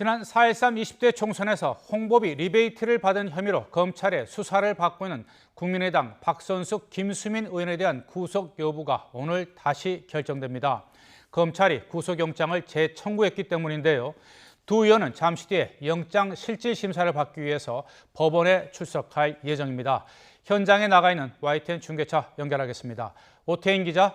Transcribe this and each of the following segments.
지난 4.13 20대 총선에서 홍보비 리베이트를 받은 혐의로 검찰의 수사를 받고 있는 국민의당 박선숙, 김수민 의원에 대한 구속 여부가 오늘 다시 결정됩니다. 검찰이 구속영장을 재청구했기 때문인데요. 두 의원은 잠시 뒤에 영장 실질 심사를 받기 위해서 법원에 출석할 예정입니다. 현장에 나가 있는 YTN 중계차 연결하겠습니다. 오태인 기자.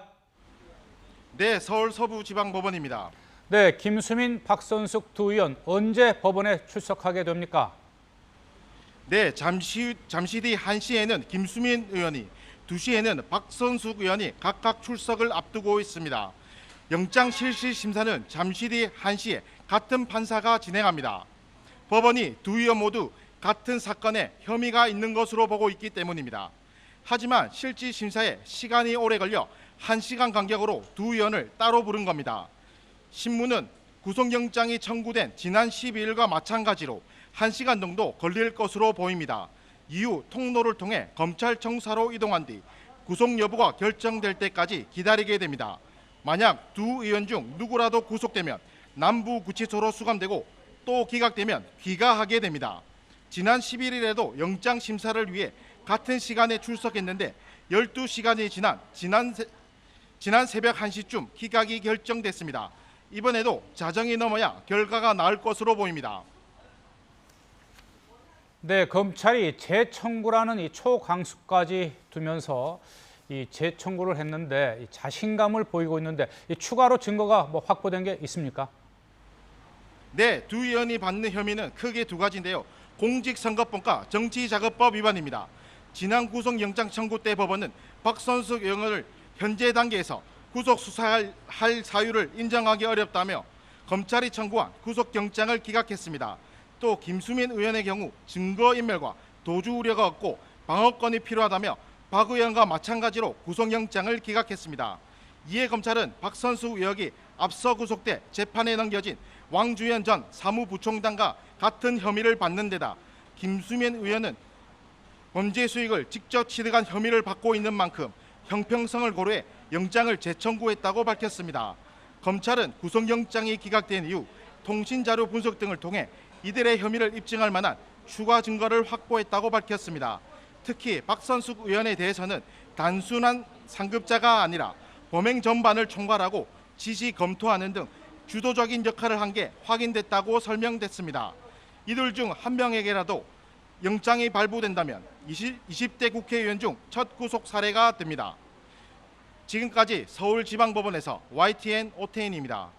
네, 서울 서부지방법원입니다. 네, 김수민, 박선숙 두 의원 언제 법원에 출석하게 됩니까? 네, 잠시 뒤 1시에는 김수민 의원이, 2시에는 박선숙 의원이 각각 출석을 앞두고 있습니다. 영장 실질 심사는 잠시 뒤 1시에 같은 판사가 진행합니다. 법원이 두 의원 모두 같은 사건에 혐의가 있는 것으로 보고 있기 때문입니다. 하지만 실질 심사에 시간이 오래 걸려 1시간 간격으로 두 의원을 따로 부른 겁니다. 신문은 구속영장이 청구된 지난 12일과 마찬가지로 1시간 정도 걸릴 것으로 보입니다. 이후 통로를 통해 검찰 청사로 이동한 뒤 구속 여부가 결정될 때까지 기다리게 됩니다. 만약 두 의원 중 누구라도 구속되면 남부구치소로 수감되고 또 기각되면 귀가하게 됩니다. 지난 11일에도 영장 심사를 위해 같은 시간에 출석했는데 12시간이 지난 새벽 1시쯤 기각이 결정됐습니다. 이번에도 자정이 넘어야 결과가 나올 것으로 보입니다. 네, 검찰이 재청구라는 이 초강수까지 두면서 이 재청구를 했는데 이 자신감을 보이고 있는데 이 추가로 증거가 확보된 게 있습니까? 네, 두 의원이 받는 혐의는 크게 두 가지인데요. 공직선거법과 정치자금법 위반입니다. 지난 구속영장 청구 때 법원은 박선숙 의원을 현재 단계에서 구속 수사할 사유를 인정하기 어렵다며 검찰이 청구한 구속영장을 기각했습니다. 또 김수민 의원의 경우 증거인멸과 도주 우려가 없고 방어권이 필요하다며 박 의원과 마찬가지로 구속영장을 기각했습니다. 이에 검찰은 박선숙 의원이 앞서 구속돼 재판에 넘겨진 왕주현 전 사무부총장과 같은 혐의를 받는 데다 김수민 의원은 범죄 수익을 직접 취득한 혐의를 받고 있는 만큼 형평성을 고려해 영장을 재청구했다고 밝혔습니다. 검찰은 구속영장이 기각된 이후 통신자료 분석 등을 통해 이들의 혐의를 입증할 만한 추가 증거를 확보했다고 밝혔습니다. 특히 박선숙 의원에 대해서는 단순한 상급자가 아니라 범행 전반을 총괄하고 지시 검토하는 등 주도적인 역할을 한 게 확인됐다고 설명됐습니다. 이들 중 한 명에게라도 영장이 발부된다면 20대 국회의원 중 첫 구속 사례가 됩니다. 지금까지 서울지방법원에서 YTN 오태인입니다.